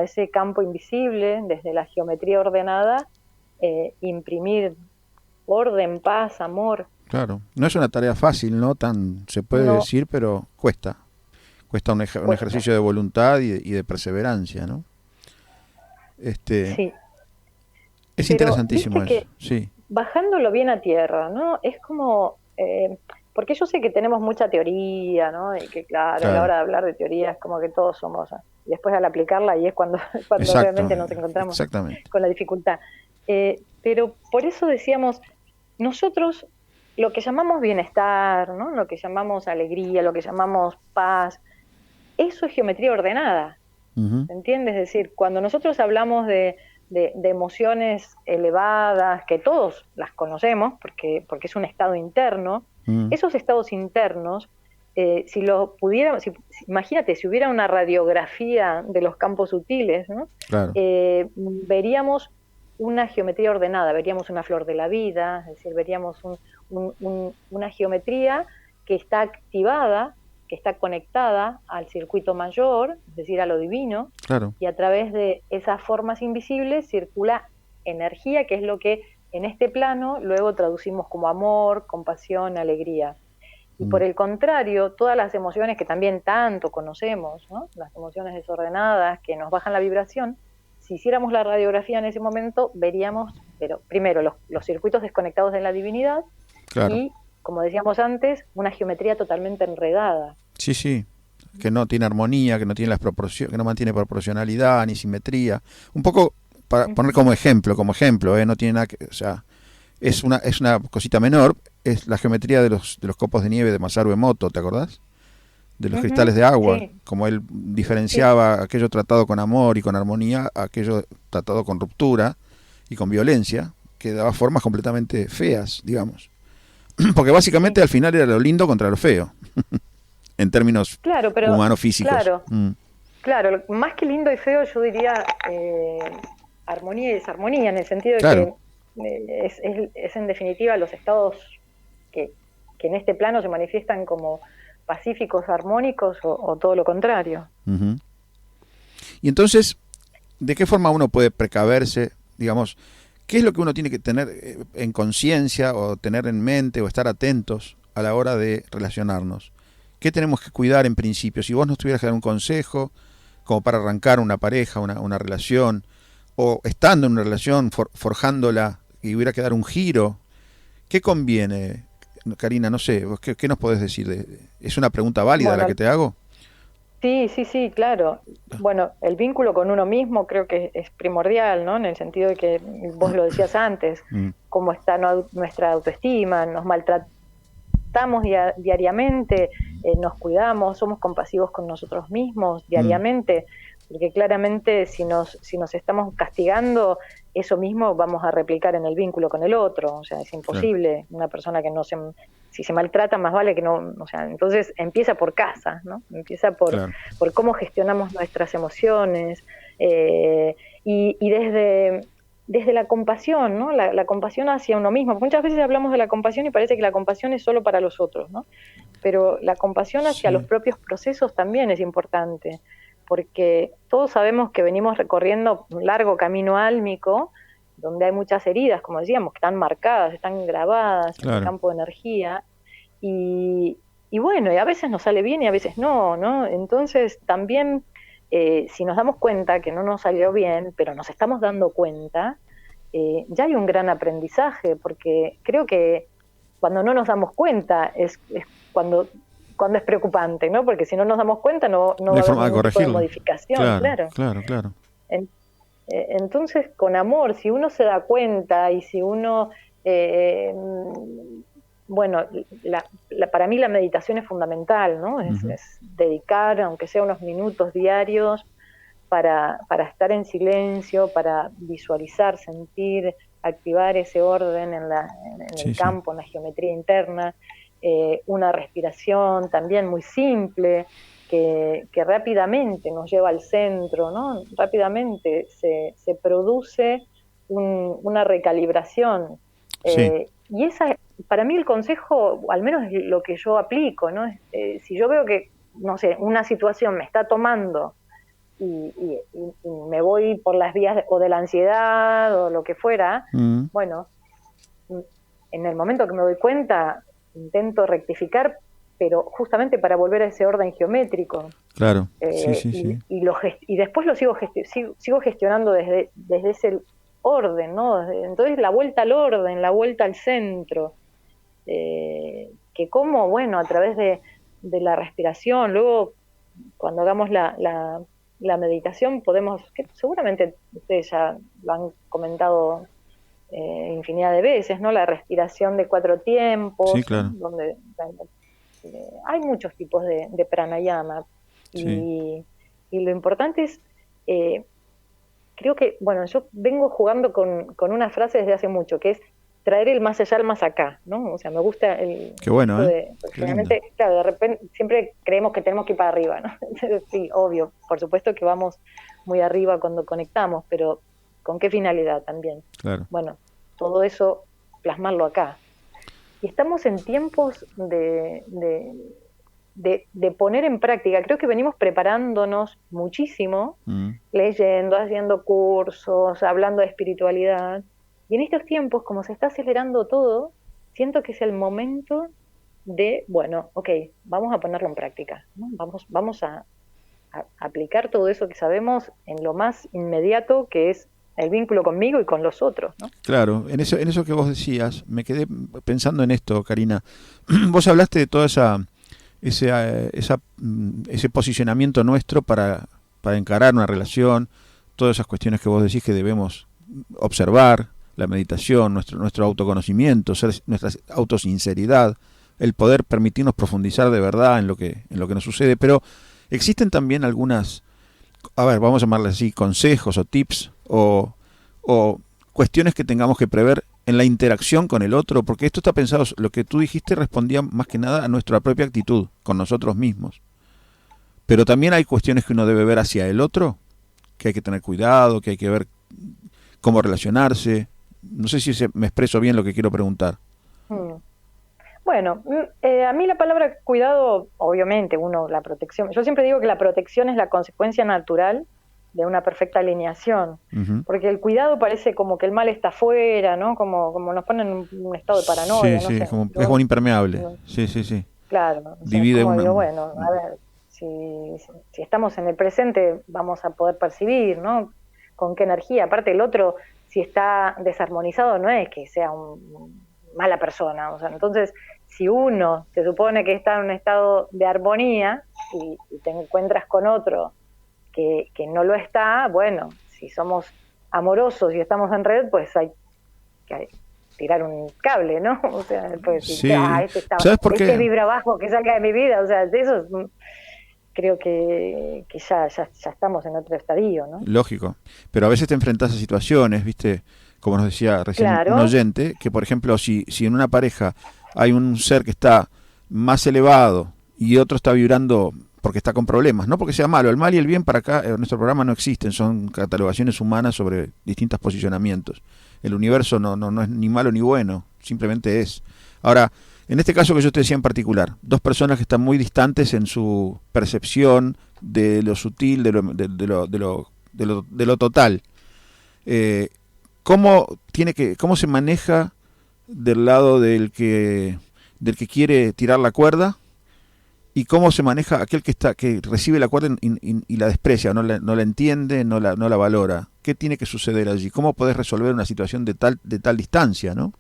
ese campo invisible, desde la geometría ordenada, imprimir orden, paz, amor. Claro, no es una tarea fácil, ¿no? Se puede decir, pero cuesta un ejercicio de voluntad y de perseverancia, ¿no? Sí. Es interesantísimo eso, sí. Bajándolo bien a tierra, ¿no? Es como, porque yo sé que tenemos mucha teoría, ¿no? Y que claro, a la hora de hablar de teoría es como que todos somos, y después al aplicarla ahí es cuando realmente nos encontramos con la dificultad. Pero por eso decíamos, nosotros lo que llamamos bienestar, ¿no? Lo que llamamos alegría, lo que llamamos paz, eso es geometría ordenada, ¿se entiende? Es decir, cuando nosotros hablamos de emociones elevadas, que todos las conocemos, porque es un estado interno, esos estados internos, si lo pudiéramos, imagínate, si hubiera una radiografía de los campos sutiles, ¿no? Claro. Veríamos una geometría ordenada, veríamos una flor de la vida, es decir, veríamos una geometría que está activada, que está conectada al circuito mayor, es decir, a lo divino, claro. Y a través de esas formas invisibles circula energía, que es lo que en este plano luego traducimos como amor, compasión, alegría. Y por el contrario, todas las emociones que también tanto conocemos, ¿no? Las emociones desordenadas que nos bajan la vibración, si hiciéramos la radiografía en ese momento, veríamos, pero primero los circuitos desconectados de la divinidad, claro. Y, como decíamos antes, una geometría totalmente enredada. Sí, que no tiene armonía, que no tiene que no mantiene proporcionalidad ni simetría. Un poco para poner como ejemplo, no tiene nada que, o sea, es una cosita menor, es la geometría de los copos de nieve de Masaru Emoto, ¿te acordás? De los cristales de agua, sí. Como él diferenciaba aquello tratado con amor y con armonía, aquello tratado con ruptura y con violencia, que daba formas completamente feas, digamos. Porque básicamente al final era lo lindo contra lo feo, en términos humano-físicos. Claro, más que lindo y feo yo diría armonía y desarmonía, en el sentido de que es en definitiva los estados que en este plano se manifiestan como pacíficos, armónicos o todo lo contrario. Uh-huh. Y entonces, ¿de qué forma uno puede precaverse, digamos, qué es lo que uno tiene que tener en conciencia o tener en mente o estar atentos a la hora de relacionarnos? ¿Qué tenemos que cuidar en principio? Si vos nos tuvieras que dar un consejo como para arrancar una pareja, una relación, o estando en una relación, forjándola, y hubiera que dar un giro, ¿qué conviene? Karina, no sé, ¿qué nos podés decir? ¿Es una pregunta válida la que te hago? Sí, claro. Bueno, el vínculo con uno mismo creo que es primordial, ¿no? En el sentido de que vos lo decías antes, cómo está nuestra autoestima, nos maltratamos diariamente, nos cuidamos, somos compasivos con nosotros mismos diariamente, porque claramente si nos estamos castigando, eso mismo vamos a replicar en el vínculo con el otro, o sea, es imposible. Una persona que si se maltrata, más vale que no, o sea, entonces empieza por casa, ¿no? Empieza por cómo gestionamos nuestras emociones, y desde la compasión, ¿no? La compasión hacia uno mismo. Muchas veces hablamos de la compasión y parece que la compasión es solo para los otros, ¿no? Pero la compasión hacia los propios procesos también es importante, porque todos sabemos que venimos recorriendo un largo camino álmico, donde hay muchas heridas, como decíamos, que están marcadas, están grabadas en el campo de energía, y bueno, y a veces nos sale bien y a veces no. Entonces también, si nos damos cuenta que no nos salió bien, pero nos estamos dando cuenta, ya hay un gran aprendizaje, porque creo que cuando no nos damos cuenta es cuando es preocupante, ¿no? Porque si no nos damos cuenta no va a haber ningún tipo de modificación. Claro. Entonces, con amor, si uno se da cuenta y si uno... bueno, para mí la meditación es fundamental, ¿no? Es dedicar, aunque sea unos minutos diarios, para estar en silencio, para visualizar, sentir, activar ese orden en el campo, en la geometría interna. Una respiración también muy simple que rápidamente nos lleva al centro, ¿no? Rápidamente se produce una recalibración. Y esa, para mí el consejo, al menos es lo que yo aplico, ¿no? Si yo veo que, no sé, una situación me está tomando y me voy por las vías o de la ansiedad o lo que fuera, bueno, en el momento que me doy cuenta intento rectificar, pero justamente para volver a ese orden geométrico. Claro, y después lo sigo gestionando desde ese orden, ¿no? Entonces la vuelta al orden, la vuelta al centro, que como, bueno, a través de la respiración, luego cuando hagamos la meditación podemos, que seguramente ustedes ya lo han comentado infinidad de veces, ¿no? La respiración de 4 tiempos, donde hay muchos tipos de pranayama, y lo importante es, creo que, bueno, yo vengo jugando con una frase desde hace mucho, que es traer el más allá al más acá, ¿no? O sea, me gusta el... Qué bueno, generalmente, claro, de repente siempre creemos que tenemos que ir para arriba, ¿no? Sí, obvio, por supuesto que vamos muy arriba cuando conectamos, pero ¿con qué finalidad también? Claro. Bueno, todo eso plasmarlo acá. Y estamos en tiempos de poner en práctica. Creo que venimos preparándonos muchísimo, leyendo, haciendo cursos, hablando de espiritualidad. Y en estos tiempos, como se está acelerando todo, siento que es el momento de, bueno, vamos a ponerlo en práctica, ¿no? Vamos a aplicar todo eso que sabemos en lo más inmediato, que es el vínculo conmigo y con los otros, ¿no? Claro, en eso que vos decías, me quedé pensando en esto, Karina. Vos hablaste de toda esa ese posicionamiento nuestro para encarar una relación, todas esas cuestiones que vos decís que debemos observar, la meditación, nuestro autoconocimiento, nuestra autosinceridad, el poder permitirnos profundizar de verdad en lo que nos sucede. Pero existen también algunas, vamos a llamarles así, consejos o tips o cuestiones que tengamos que prever en la interacción con el otro, porque esto está pensado, lo que tú dijiste respondía más que nada a nuestra propia actitud con nosotros mismos. Pero también hay cuestiones que uno debe ver hacia el otro, que hay que tener cuidado, que hay que ver cómo relacionarse. No sé si me expreso bien lo que quiero preguntar. Bueno, a mí la palabra cuidado, obviamente, la protección. Yo siempre digo que la protección es la consecuencia natural de una perfecta alineación, porque el cuidado parece como que el mal está afuera, ¿no? Como nos ponen en un estado de paranoia. Sí, no sé, es como un impermeable. Sí. Claro. Divide digo, bueno, a ver, si estamos en el presente vamos a poder percibir, ¿no? Con qué energía. Aparte el otro, si está desarmonizado, no es que sea un mala persona. O sea, entonces, si uno se supone que está en un estado de armonía y te encuentras con otro que no lo está, bueno, si somos amorosos y estamos en red, pues hay que tirar un cable, ¿no? O sea, pues sí. Este vibra bajo, que salga de mi vida, o sea, de eso creo que ya estamos en otro estadio, ¿no? Lógico, pero a veces te enfrentás a situaciones, ¿viste? Como nos decía recién un oyente, que por ejemplo, si en una pareja hay un ser que está más elevado y otro está vibrando porque está con problemas, no porque sea malo, el mal y el bien para acá en nuestro programa no existen, son catalogaciones humanas sobre distintos posicionamientos. El universo no es ni malo ni bueno, simplemente es. Ahora, en este caso que yo te decía en particular, dos personas que están muy distantes en su percepción de lo sutil, de lo total. ¿Cómo se maneja del lado del que quiere tirar la cuerda? ¿Y cómo se maneja aquel que recibe la cuerda y la desprecia, no la entiende, no la valora? ¿Qué tiene que suceder allí? ¿Cómo podés resolver una situación de tal distancia, no?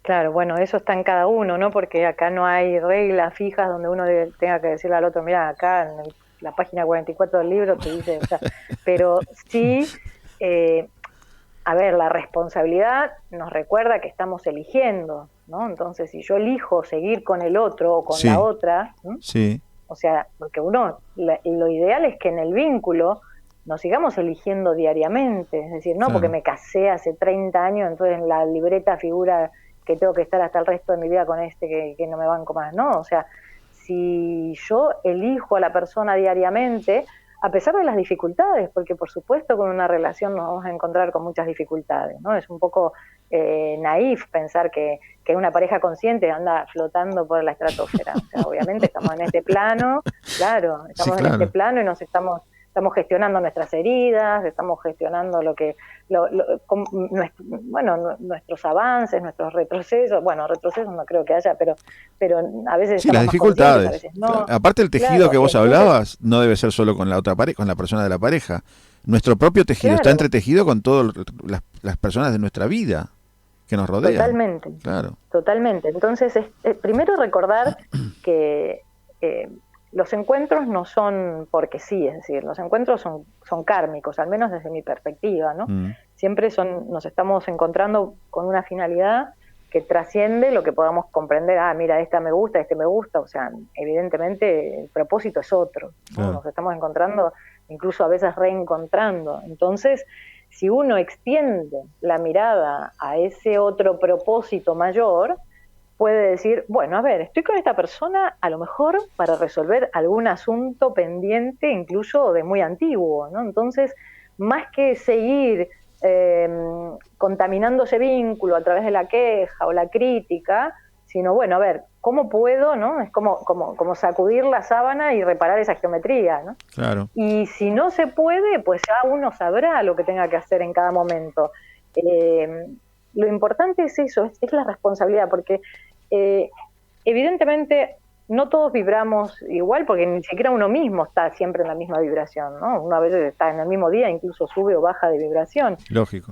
Claro, bueno, eso está en cada uno, ¿no? Porque acá no hay reglas fijas donde uno tenga que decirle al otro, mira, acá en la página 44 del libro te dice, o sea, pero sí, a ver, la responsabilidad nos recuerda que estamos eligiendo, ¿no? Entonces, si yo elijo seguir con el otro o con la otra, ¿no? Sí. O sea, porque lo ideal es que en el vínculo nos sigamos eligiendo diariamente, es decir, no porque me casé hace 30 años, entonces en la libreta figura que tengo que estar hasta el resto de mi vida con que no me banco más, ¿no? O sea, si yo elijo a la persona diariamente, a pesar de las dificultades, porque por supuesto con una relación nos vamos a encontrar con muchas dificultades, ¿no? Es un poco naif pensar que una pareja consciente anda flotando por la estratosfera. O sea, obviamente estamos en este plano, claro, en este plano y nos estamos gestionando nuestras heridas, estamos gestionando nuestros avances, nuestros retrocesos. Bueno, retrocesos no creo que haya, pero a veces sí, las dificultades. A veces no. Aparte el tejido que vos hablabas no debe ser solo con la otra pareja, con la persona de la pareja. Nuestro propio tejido está entretejido con todas las personas de nuestra vida que nos rodean. Totalmente. Claro. Totalmente. Entonces, primero recordar que los encuentros no son porque sí, es decir, los encuentros son kármicos, al menos desde mi perspectiva, ¿no? Siempre nos estamos encontrando con una finalidad que trasciende lo que podamos comprender. Mira, este me gusta, o sea, evidentemente el propósito es otro, ¿no? Claro. Nos estamos encontrando, incluso a veces reencontrando. Entonces, si uno extiende la mirada a ese otro propósito mayor, puede decir, bueno, a ver, estoy con esta persona a lo mejor para resolver algún asunto pendiente, incluso de muy antiguo, ¿no? Entonces, más que seguir contaminando ese vínculo a través de la queja o la crítica, sino, bueno, a ver, ¿cómo puedo, no? Es como sacudir la sábana y reparar esa geometría, ¿no? Claro. Y si no se puede, pues ya uno sabrá lo que tenga que hacer en cada momento. Lo importante es eso, es la responsabilidad, porque evidentemente no todos vibramos igual, porque ni siquiera uno mismo está siempre en la misma vibración, ¿no? Uno a veces está en el mismo día, incluso sube o baja de vibración. Lógico.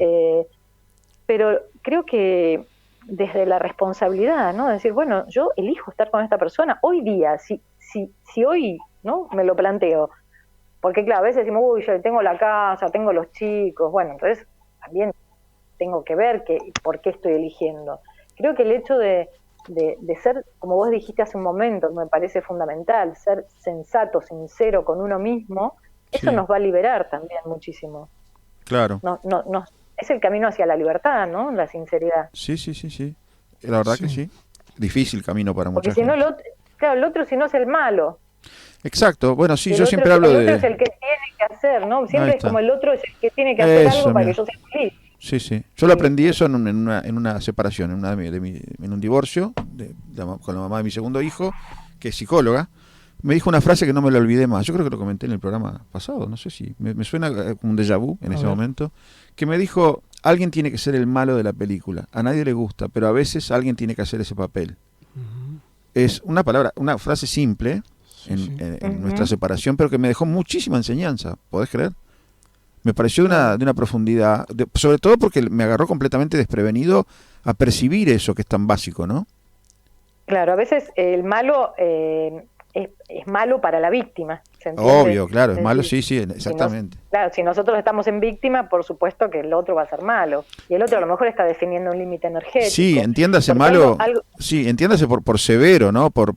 Pero creo que desde la responsabilidad, ¿no? Decir, bueno, yo elijo estar con esta persona hoy día, si hoy, ¿no? Me lo planteo. Porque claro, a veces decimos, uy, yo tengo la casa, tengo los chicos, bueno, entonces también tengo que ver por qué estoy eligiendo. Creo que el hecho de ser, como vos dijiste hace un momento, me parece fundamental, ser sensato, sincero con uno mismo, eso nos va a liberar también muchísimo. Claro. No, es el camino hacia la libertad, ¿no? La sinceridad. Sí. La verdad que sí. Difícil camino para mucha gente. Porque si no, el otro si no es el malo. Exacto. Bueno, sí, el yo otro, siempre hablo el de... otro es el que tiene que hacer, ¿no? Siempre es como el otro es el que tiene que hacer algo para que yo sea feliz. Sí. Yo lo aprendí eso en una separación, en un divorcio con la mamá de mi segundo hijo, que es psicóloga. Me dijo una frase que no me la olvidé más. Yo creo que lo comenté en el programa pasado, no sé si me suena como un déjà vu en ese momento, que me dijo, alguien tiene que ser el malo de la película. A nadie le gusta, pero a veces alguien tiene que hacer ese papel. Es una frase simple en nuestra separación, pero que me dejó muchísima enseñanza. ¿Podés creer? Me pareció de una profundidad, sobre todo porque me agarró completamente desprevenido a percibir eso que es tan básico, ¿no? Claro, a veces el malo es malo para la víctima. ¿Se entiende? Obvio, claro, es malo, sí, exactamente. Si nosotros estamos en víctima, por supuesto que el otro va a ser malo. Y el otro a lo mejor está definiendo un límite energético. Sí, entiéndase malo, sí, entiéndase por severo, ¿no? Por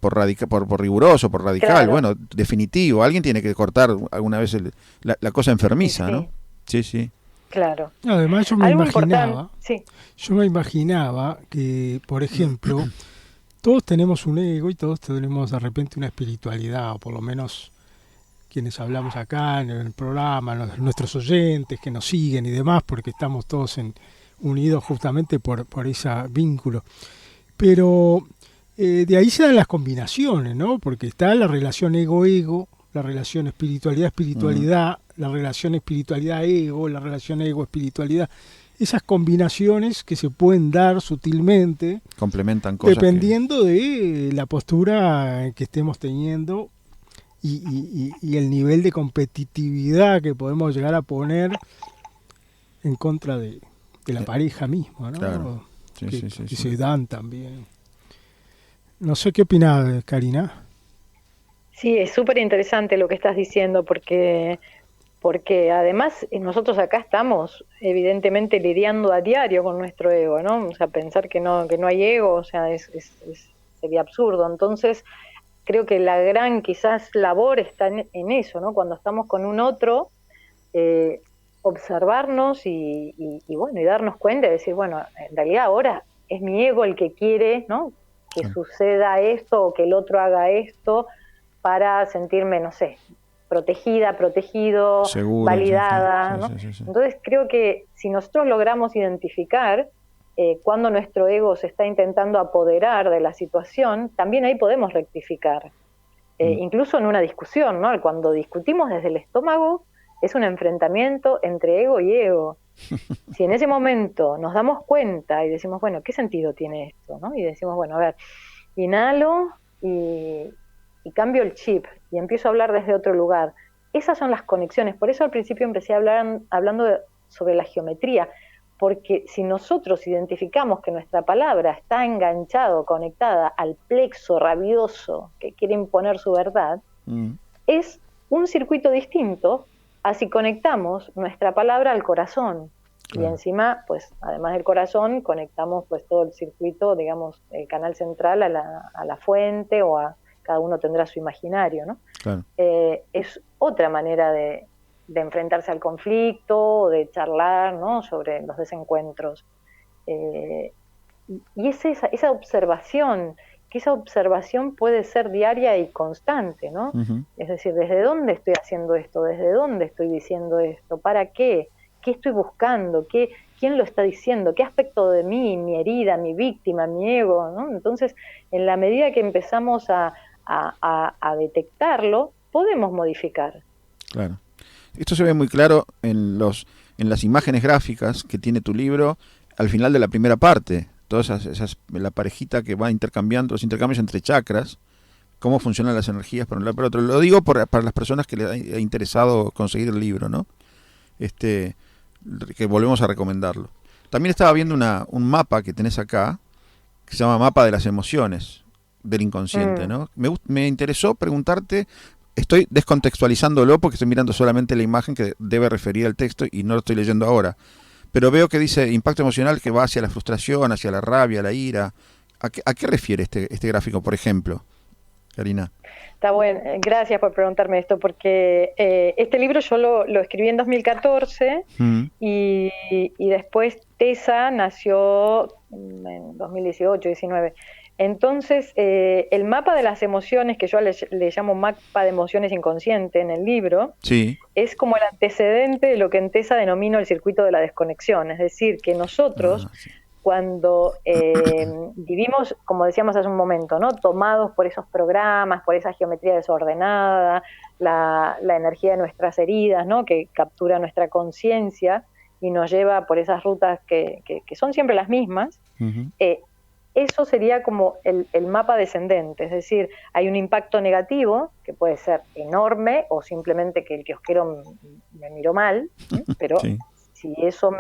riguroso, por radical, claro. Bueno, definitivo. Alguien tiene que cortar alguna vez la cosa enfermiza, ¿no? Sí. Claro. Además yo me imaginaba que, por ejemplo, todos tenemos un ego y todos tenemos de repente una espiritualidad, o por lo menos quienes hablamos acá en el programa, nuestros oyentes que nos siguen y demás, porque estamos todos unidos justamente por ese vínculo. Pero de ahí se dan las combinaciones, ¿no? Porque está la relación ego-ego, la relación espiritualidad-espiritualidad, la relación espiritualidad-ego, la relación ego-espiritualidad. Esas combinaciones que se pueden dar sutilmente, complementan cosas dependiendo de la postura que estemos teniendo y el nivel de competitividad que podemos llegar a poner en contra de la pareja misma, ¿no? Claro. Que se dan también. No sé qué opinás, Karina. Sí, es súper interesante lo que estás diciendo, porque además nosotros acá estamos evidentemente lidiando a diario con nuestro ego, ¿no? O sea, pensar que no hay ego, o sea, sería absurdo. Entonces, creo que la gran quizás labor está en eso, ¿no? Cuando estamos con un otro, observarnos y darnos cuenta y decir, bueno, en realidad ahora es mi ego el que quiere, ¿no? Que suceda esto o que el otro haga esto para sentirme, no sé, protegido, segura, validada, ¿no? Sí. Entonces creo que si nosotros logramos identificar cuando nuestro ego se está intentando apoderar de la situación, también ahí podemos rectificar. Incluso en una discusión, ¿no? Cuando discutimos desde el estómago, es un enfrentamiento entre ego y ego. Si en ese momento nos damos cuenta y decimos, bueno, ¿qué sentido tiene esto? ¿No? Y decimos, bueno, a ver, inhalo y cambio el chip y empiezo a hablar desde otro lugar. Esas son las conexiones. Por eso al principio empecé hablando sobre la geometría, porque si nosotros identificamos que nuestra palabra está conectada al plexo rabioso que quiere imponer su verdad, es un circuito distinto a si conectamos nuestra palabra al corazón. Y encima, pues, además del corazón, conectamos pues todo el circuito, digamos, el canal central a la fuente o cada uno tendrá su imaginario, ¿no? Claro. Es otra manera de enfrentarse al conflicto, de charlar, ¿no? Sobre los desencuentros. Y es esa observación, que esa observación puede ser diaria y constante, ¿no? Uh-huh. Es decir, ¿desde dónde estoy haciendo esto? ¿Desde dónde estoy diciendo esto? ¿Para qué? ¿Qué estoy buscando? ¿Quién lo está diciendo? ¿Qué aspecto de mí, mi herida, mi víctima, mi ego, ¿no? Entonces, en la medida que empezamos a detectarlo, podemos modificar. Claro. Esto se ve muy claro en las imágenes gráficas que tiene tu libro al final de la primera parte. Todas la parejita que va intercambiando, los intercambios entre chakras, cómo funcionan las energías para un lado y para otro. Lo digo para las personas que les ha interesado conseguir el libro, ¿no? Que volvemos a recomendarlo. También estaba viendo un mapa que tenés acá, que se llama Mapa de las Emociones del Inconsciente, ¿no? Me interesó preguntarte, estoy descontextualizándolo porque estoy mirando solamente la imagen que debe referir al texto y no lo estoy leyendo ahora, pero veo que dice impacto emocional que va hacia la frustración, hacia la rabia, la ira. ¿A qué refiere este gráfico, por ejemplo, Karina? Está bueno, gracias por preguntarme esto, porque este libro yo lo escribí en 2014 y después TESA nació en 2018-19. Entonces, el mapa de las emociones, que yo le llamo mapa de emociones inconsciente en el libro, es como el antecedente de lo que en TESA denomino el circuito de la desconexión. Es decir, que nosotros... cuando vivimos, como decíamos hace un momento, ¿no? Tomados por esos programas, por esa geometría desordenada, la energía de nuestras heridas, ¿no? Que captura nuestra conciencia y nos lleva por esas rutas que son siempre las mismas, eso sería como el mapa descendente, es decir, hay un impacto negativo que puede ser enorme o simplemente que el kiosquero me miró mal, pero si eso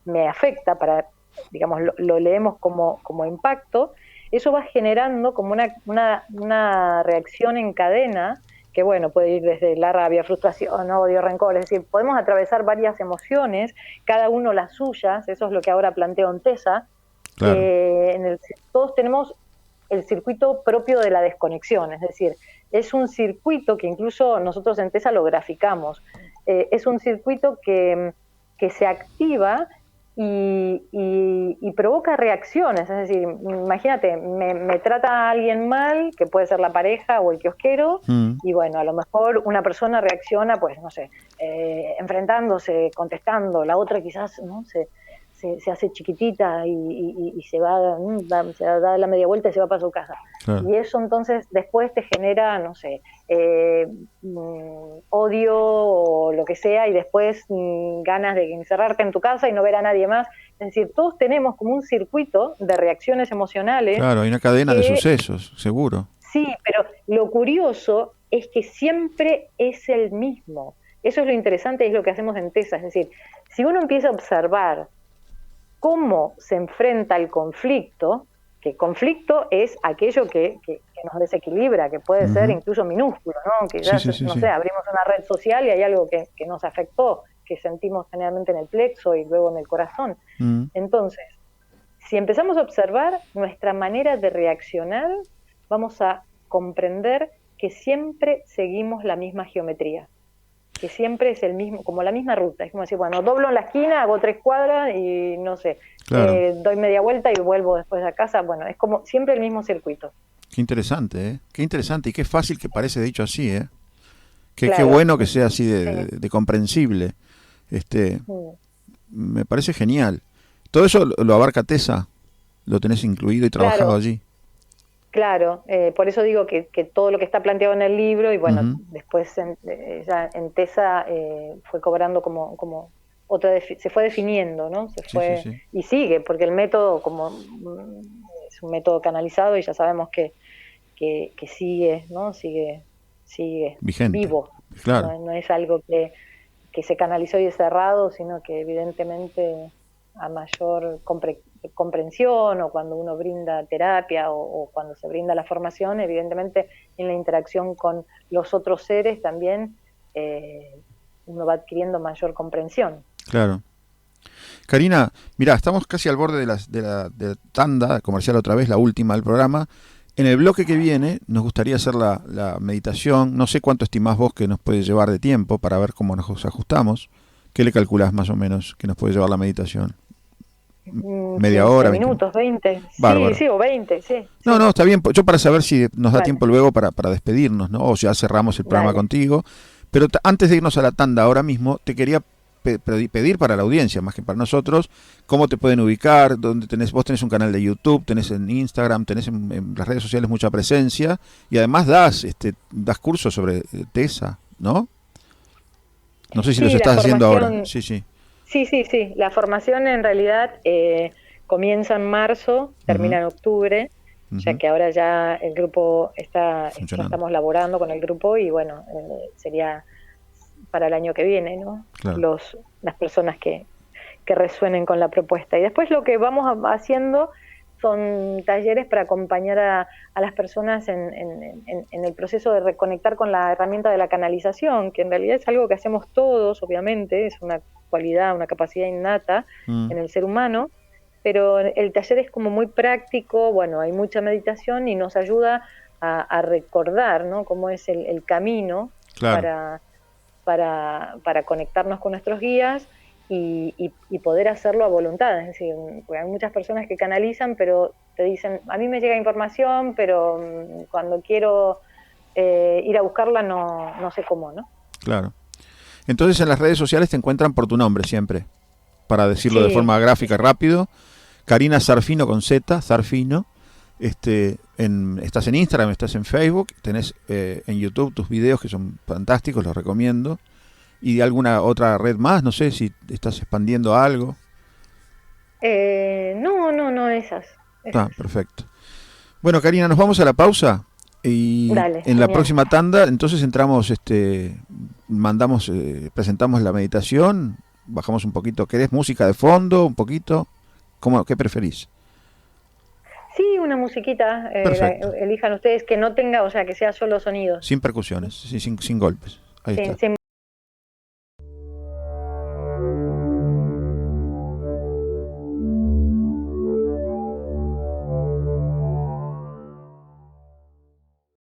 me afecta digamos, lo leemos como impacto, eso va generando como una reacción en cadena que, bueno, puede ir desde la rabia, frustración, odio, rencor, es decir, podemos atravesar varias emociones, cada uno las suyas, eso es lo que ahora planteo en TESA, claro. Todos tenemos el circuito propio de la desconexión, es decir, es un circuito que incluso nosotros en TESA lo graficamos, es un circuito que se activa y provoca reacciones, es decir, imagínate, me trata a alguien mal, que puede ser la pareja o el kiosquero, y bueno, a lo mejor una persona reacciona, pues no sé, enfrentándose, contestando, la otra quizás no se hace chiquitita y se da la media vuelta y se va para su casa. Claro. Y eso entonces después te genera, no sé, odio o lo que sea, y después ganas de encerrarte en tu casa y no ver a nadie más. Es decir, todos tenemos como un circuito de reacciones emocionales. Claro, hay una cadena de sucesos, seguro. Sí, pero lo curioso es que siempre es el mismo. Eso es lo interesante, es lo que hacemos en TESA. Es decir, si uno empieza a observar cómo se enfrenta el conflicto, que conflicto es aquello que nos desequilibra, que puede ser incluso minúsculo, ¿no? Quizás, no sé, abrimos una red social y hay algo que nos afectó, que sentimos generalmente en el plexo y luego en el corazón. Entonces, si empezamos a observar nuestra manera de reaccionar, vamos a comprender que siempre seguimos la misma geometría, que siempre es el mismo, como la misma ruta. Es como decir, bueno, doblo en la esquina, hago 3 cuadras y no sé, claro. Doy media vuelta y vuelvo después a casa. Bueno, es como siempre el mismo circuito. Qué interesante, ¿eh? Qué interesante y qué fácil que parece dicho así, ¿eh? Qué bueno que sea así de comprensible. Me parece genial. ¿Todo eso lo abarca TESA? ¿Lo tenés incluido y trabajado allí? Claro, por eso digo que todo lo que está planteado en el libro, y bueno, después ya en TESA fue cobrando como se fue definiendo, ¿no? Sí. Y sigue, porque el método como es un método canalizado y ya sabemos que sigue, ¿no? Sigue vigente, vivo. Claro. No es algo que se canalizó y es cerrado, sino que evidentemente a mayor comprensión o cuando uno brinda terapia o cuando se brinda la formación, evidentemente en la interacción con los otros seres también uno va adquiriendo mayor comprensión. Claro. Karina, mirá, estamos casi al borde de la tanda comercial otra vez, la última del programa. En el bloque que viene nos gustaría hacer la meditación. No sé cuánto estimás vos que nos puede llevar de tiempo para ver cómo nos ajustamos. ¿Qué le calculás más o menos que nos puede llevar la meditación? ¿Media hora? 20 minutos, 20. Bárbaro. Sí, o 20, sí. No, está bien. Yo para saber si nos da tiempo luego para despedirnos, ¿no? O ya cerramos el programa contigo. Pero antes de irnos a la tanda ahora mismo, te quería pedir para la audiencia, más que para nosotros, cómo te pueden ubicar, dónde vos tenés un canal de YouTube, tenés en Instagram, tenés en las redes sociales mucha presencia, y además das cursos sobre TESA, ¿no? No sé si los estás haciendo ahora. Sí. Sí. La formación en realidad comienza en marzo, termina en octubre, ya que ahora ya el grupo estamos laborando con el grupo y bueno, sería para el año que viene, ¿no? Claro. Las personas que resuenen con la propuesta. Y después lo que vamos haciendo son talleres para acompañar a las personas en el proceso de reconectar con la herramienta de la canalización, que en realidad es algo que hacemos todos, obviamente, es una cualidad, una capacidad innata en el ser humano, pero el taller es como muy práctico, bueno, hay mucha meditación y nos ayuda a recordar, ¿no?, cómo es el camino para conectarnos con nuestros guías y poder hacerlo a voluntad. Es decir, porque hay muchas personas que canalizan, pero te dicen, a mí me llega información, pero cuando quiero ir a buscarla no sé cómo, ¿no? Claro. Entonces en las redes sociales te encuentran por tu nombre siempre, para decirlo de forma gráfica rápido. Karina Zarfino con Z, Zarfino. Estás en Instagram, estás en Facebook, tenés en YouTube tus videos que son fantásticos, los recomiendo. ¿Y alguna otra red más? No sé si estás expandiendo algo. No, esas. Perfecto. Bueno, Karina, nos vamos a la pausa y Dale, en genial. la próxima tanda entonces entramos, presentamos la meditación, bajamos un poquito. ¿Querés música de fondo, un poquito? ¿Qué preferís? Sí, una musiquita, elijan ustedes, que no tenga, o sea, que sea solo sonidos. Sin percusiones, sin golpes. Ahí está. Sin